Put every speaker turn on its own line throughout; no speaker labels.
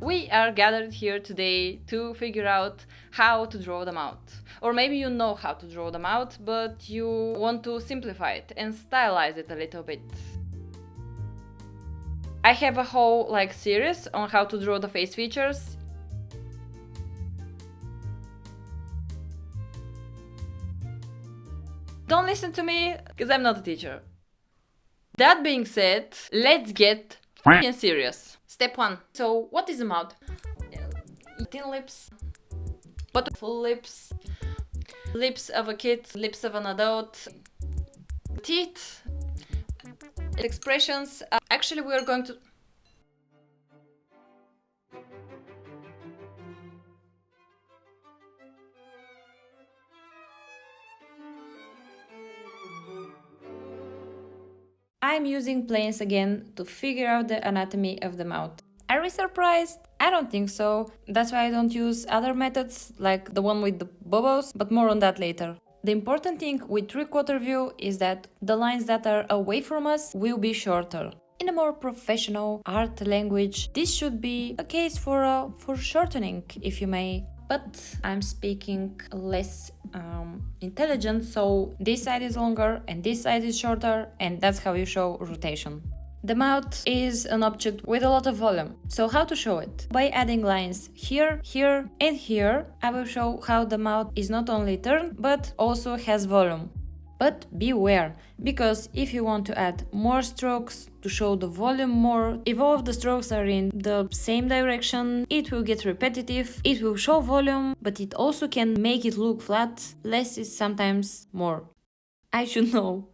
We are gathered here today to figure out how to draw them out. Or maybe you know how to draw them out, but you want to simplify it and stylize it a little bit. I have a whole series on how to draw the face features. Don't listen to me, because I'm not a teacher. That being said, let's get f***ing serious. Step 1. So, what is a mouth? Thin lips, but full lips, lips of a kid, lips of an adult, teeth, expressions. Actually, we are going to... I'm using planes again to figure out the anatomy of the mouth. Are we surprised? I don't think so. That's why I don't use other methods like the one with the Bobbos, but more on that later. The important thing with 3/4 view is that the lines that are away from us will be shorter. In a more professional art language, this should be a case for shortening, if you may. But I'm speaking less intelligent, so this side is longer and this side is shorter, and that's how you show rotation. The mouth is an object with a lot of volume, so how to show it? By adding lines here, here and here, I will show how the mouth is not only turned, but also has volume. But beware, because if you want to add more strokes to show the volume more, if all of the strokes are in the same direction, it will get repetitive, it will show volume, but it also can make it look flat. Less is sometimes more. I should know.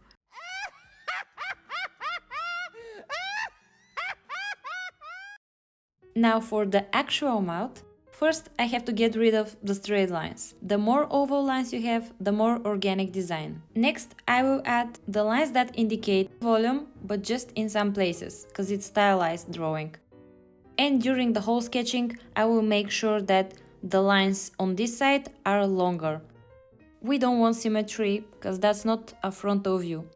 Now for the actual mouth. First, I have to get rid of the straight lines. The more oval lines you have, the more organic design. Next, I will add the lines that indicate volume, but just in some places, because it's stylized drawing. And during the whole sketching, I will make sure that the lines on this side are longer. We don't want symmetry, because that's not a frontal view.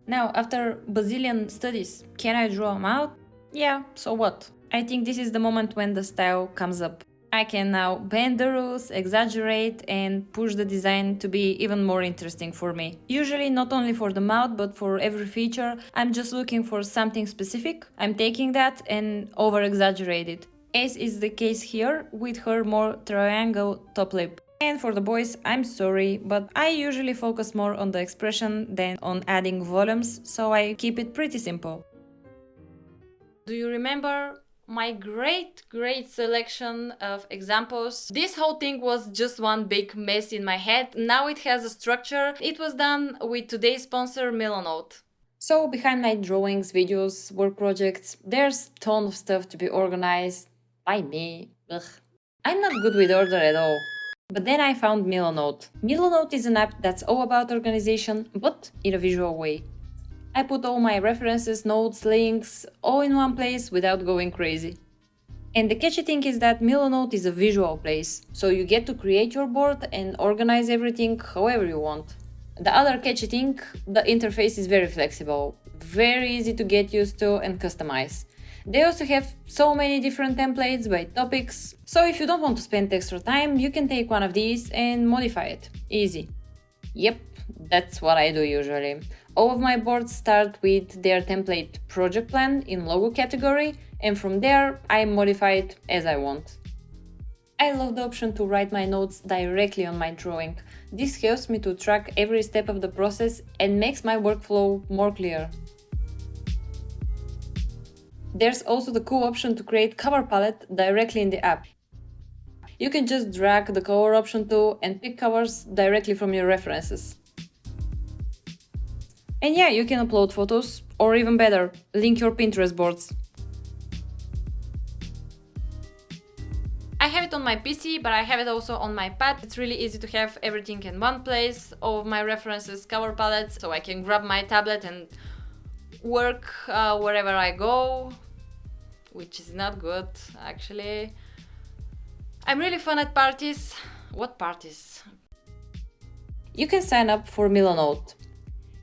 Now, after bazillion studies, can I draw a mouth? Yeah, so what? I think this is the moment when the style comes up. I can now bend the rules, exaggerate, and push the design to be even more interesting for me. Usually not only for the mouth, but for every feature, I'm just looking for something specific. I'm taking that and over-exaggerate it. As is the case here, with her more triangle top lip. And for the boys, I'm sorry, but I usually focus more on the expression than on adding volumes, so I keep it pretty simple. Do you remember my great selection of examples? This whole thing was just one big mess in my head. Now it has a structure. It was done with today's sponsor, Milanote. So behind my drawings, videos, work projects, there's a ton of stuff to be organized by me. Ugh. I'm not good with order at all. But then I found Milanote. Milanote is an app that's all about organization, but in a visual way. I put all my references, notes, links, all in one place without going crazy. And the catchy thing is that Milanote is a visual place, so you get to create your board and organize everything however you want. The other catchy thing, the interface is very flexible, very easy to get used to and customize. They also have so many different templates by topics, so if you don't want to spend extra time, you can take one of these and modify it. Easy. Yep, that's what I do usually. All of my boards start with their template project plan in logo category, and from there I modify it as I want. I love the option to write my notes directly on my drawing. This helps me to track every step of the process and makes my workflow more clear. There's also the cool option to create color palette directly in the app. You can just drag the color option tool and pick colors directly from your references. And yeah, you can upload photos, or even better, link your Pinterest boards. I have it on my PC, but I have it also on my pad. It's really easy to have everything in one place, all of my references, color palettes, so I can grab my tablet and work wherever I go, which is not good, actually. I'm really fun at parties. What parties? You can sign up for Milanote.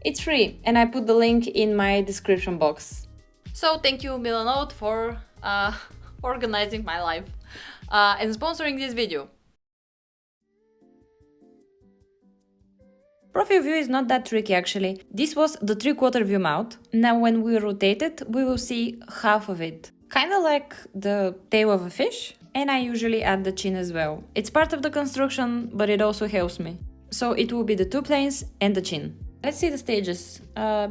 It's free, and I put the link in my description box. So thank you Milanote for organizing my life and sponsoring this video. Profile view is not that tricky actually. This was the 3/4 view mount. Now when we rotate it, we will see half of it. Kinda like the tail of a fish. And I usually add the chin as well. It's part of the construction, but it also helps me. So it will be the 2 planes and the chin. Let's see the stages,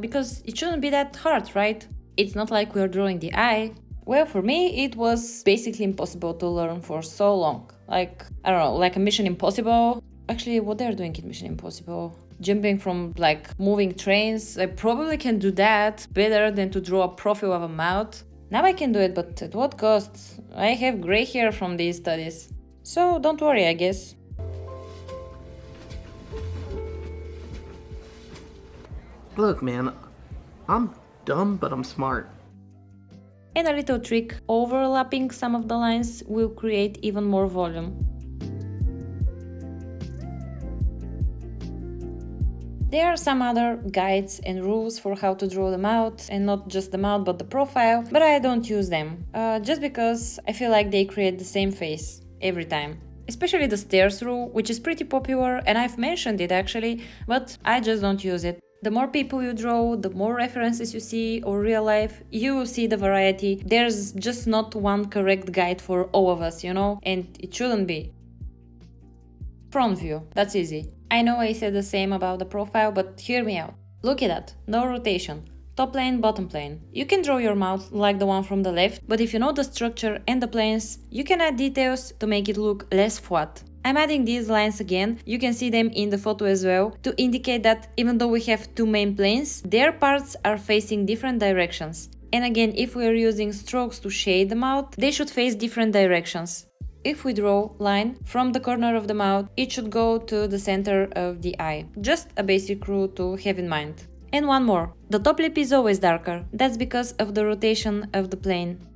because it shouldn't be that hard, right? It's not like we're drawing the eye. Well, for me, it was basically impossible to learn for so long. Like, I don't know, like a Mission Impossible. Actually, what they're doing in Mission Impossible? Jumping from, like, moving trains. I probably can do that better than to draw a profile of a mouth. Now I can do it, but at what cost? I have gray hair from these studies. So don't worry, I guess.
Look, man, I'm dumb, but I'm smart.
And a little trick, overlapping some of the lines will create even more volume. There are some other guides and rules for how to draw the mouth, and not just the mouth but the profile, but I don't use them, just because I feel like they create the same face every time. Especially the stairs rule, which is pretty popular, and I've mentioned it actually, but I just don't use it. The more people you draw, the more references you see, or real life, you will see the variety. There's just not one correct guide for all of us, you know, and it shouldn't be. Front view, that's easy. I know I said the same about the profile, but hear me out. Look at that, no rotation. Top plane, bottom plane. You can draw your mouth like the one from the left, but if you know the structure and the planes, you can add details to make it look less flat. I'm adding these lines again, you can see them in the photo as well, to indicate that even though we have 2 main planes, their parts are facing different directions. And again, if we are using strokes to shade the mouth, they should face different directions. If we draw line from the corner of the mouth, it should go to the center of the eye. Just a basic rule to have in mind. And one more. The top lip is always darker. That's because of the rotation of the plane.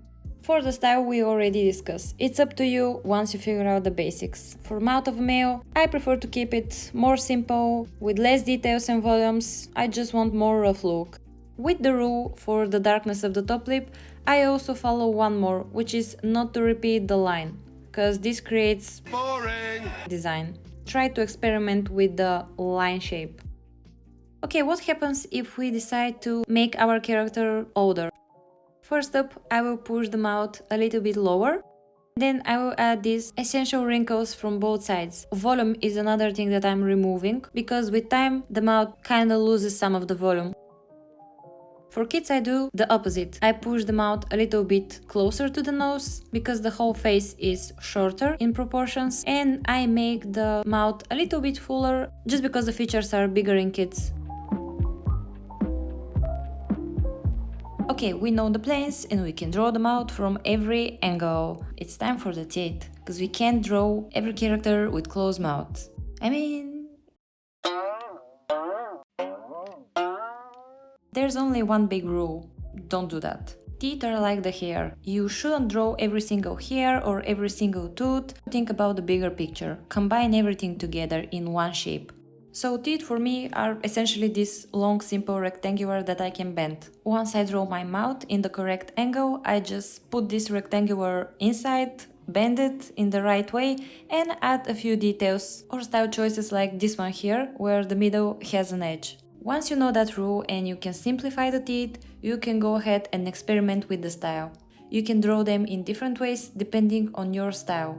For the style we already discussed. It's up to you once you figure out the basics. For mouth of a male, I prefer to keep it more simple, with less details and volumes. I just want more rough look. With the rule for the darkness of the top lip, I also follow one more, which is not to repeat the line, because this creates boring design. Try to experiment with the line shape. Okay, what happens if we decide to make our character older? First up, I will push the mouth a little bit lower. Then I will add these essential wrinkles from both sides. Volume is another thing that I'm removing, because with time the mouth kinda loses some of the volume. For kids I do the opposite. I push the mouth a little bit closer to the nose, because the whole face is shorter in proportions, and I make the mouth a little bit fuller, just because the features are bigger in kids. Okay, we know the planes and we can draw them out from every angle. It's time for the teeth, because we can't draw every character with closed mouth. I mean... There's only one big rule. Don't do that. Teeth are like the hair. You shouldn't draw every single hair or every single tooth. Think about the bigger picture. Combine everything together in one shape. So teeth for me are essentially this long simple rectangular that I can bend. Once I draw my mouth in the correct angle, I just put this rectangular inside, bend it in the right way, and add a few details or style choices like this one here, where the middle has an edge. Once you know that rule and you can simplify the teeth, you can go ahead and experiment with the style. You can draw them in different ways depending on your style.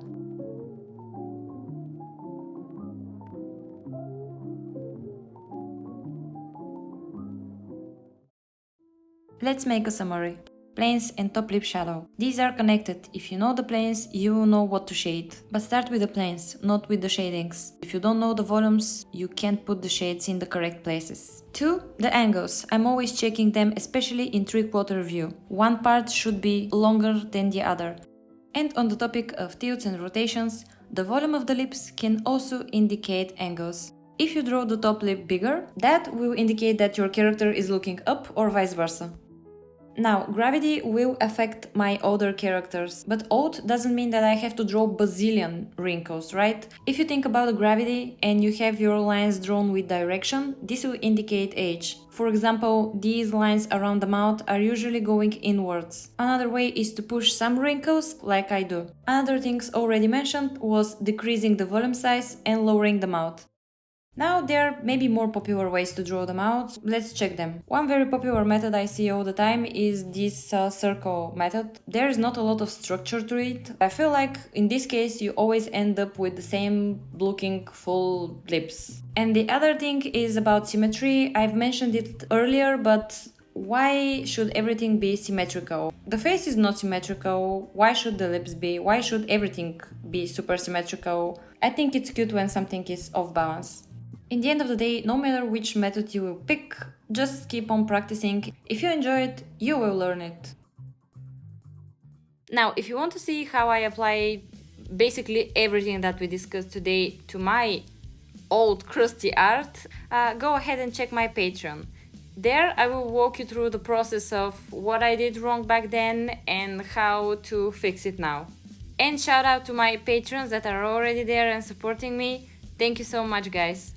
Let's make a summary. Planes and top lip shadow. These are connected. If you know the planes, you will know what to shade. But start with the planes, not with the shadings. If you don't know the volumes, you can't put the shades in the correct places. 2. The angles. I'm always checking them, especially in 3/4 view. One part should be longer than the other. And on the topic of tilts and rotations, the volume of the lips can also indicate angles. If you draw the top lip bigger, that will indicate that your character is looking up or vice versa. Now, gravity will affect my other characters, but oath doesn't mean that I have to draw bazillion wrinkles, right? If you think about gravity and you have your lines drawn with direction, this will indicate age. For example, these lines around the mouth are usually going inwards. Another way is to push some wrinkles, like I do. Another things already mentioned was decreasing the volume size and lowering the mouth. Now there may be more popular ways to draw them out, let's check them. One very popular method I see all the time is this circle method. There is not a lot of structure to it. I feel like in this case you always end up with the same looking full lips. And the other thing is about symmetry. I've mentioned it earlier, but why should everything be symmetrical? The face is not symmetrical. Why should the lips be? Why should everything be super symmetrical? I think it's cute when something is off balance. In the end of the day, no matter which method you will pick, just keep on practicing. If you enjoy it, you will learn it. Now, if you want to see how I apply basically everything that we discussed today to my old crusty art, go ahead and check my Patreon. There I will walk you through the process of what I did wrong back then and how to fix it now. And shout out to my patrons that are already there and supporting me. Thank you so much, guys.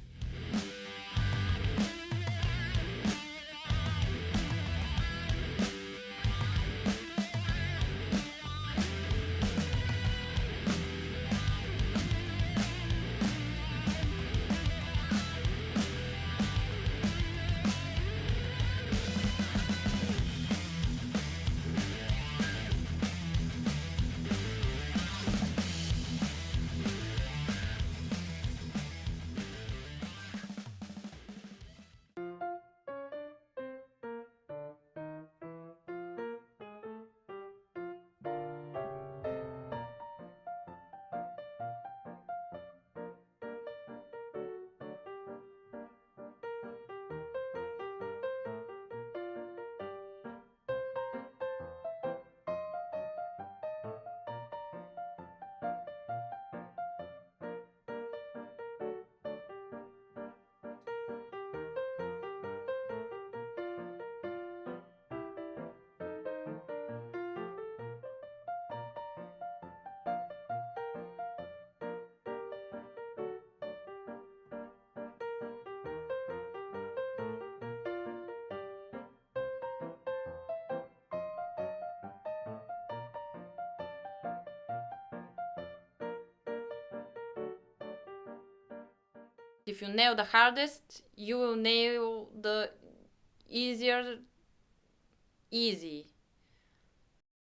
If you nail the hardest, you will nail the easy.